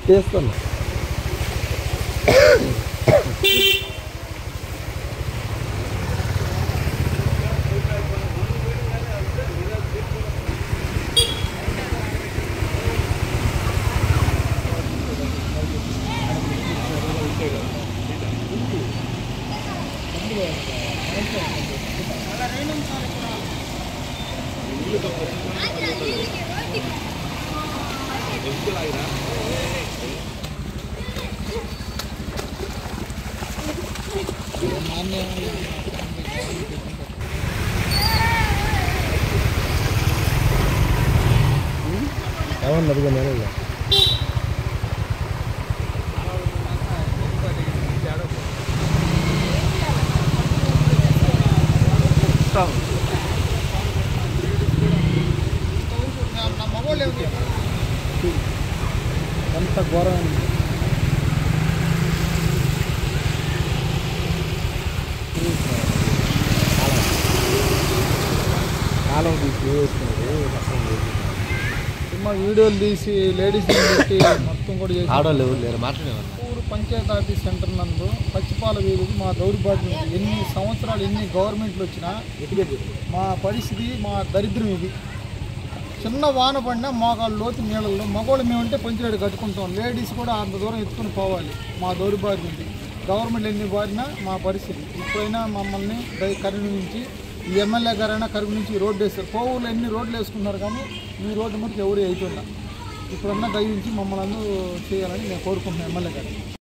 చేస్తున్నా ఏమన్నా అదిగా నేను ఎంత ఘోరం కాలం తీసి సినిమా వీడియోలు తీసి లేడీస్ పెట్టి మొత్తం కూడా చేసి ఆడవాళ్ళు ఎవరు లేరు మాట్లాడేవారు. ఊరు పంచాయతీ ఆఫీస్ సెంటర్ నందు పచ్చిపాల వీధికి మా దౌర్భాగ్యం ఉంది. ఎన్ని సంవత్సరాలు ఎన్ని గవర్నమెంట్లు వచ్చినా మా పరిస్థితి మా దరిద్రం ఇది. చిన్న వాన పడినా మోకాళ్ళు లోతు నీళ్ళల్లో మగవాళ్ళు మేమంటే పంచాయతీ కట్టుకుంటాం, లేడీస్ కూడా అంత దూరం ఎత్తుకుని పోవాలి. మా దౌర్భాగ్యం ఉంది. గవర్నమెంట్ ఎన్ని బారినా మా పరిస్థితి. ఇప్పుడైనా మమ్మల్ని కరుణ నుంచి ఈ ఎమ్మెల్యే గారైనా కరువు నుంచి రోడ్డు వేస్తారు. కోవూరులో ఎన్ని రోడ్లు వేసుకున్నారు కానీ ఈ రోడ్డు మటుకు ఎవరు అవుతుందా. ఇప్పుడన్నా దయించి మమ్మల్ని అందరూ చేయాలని నేను కోరుకుంటున్నాను ఎమ్మెల్యే గారు.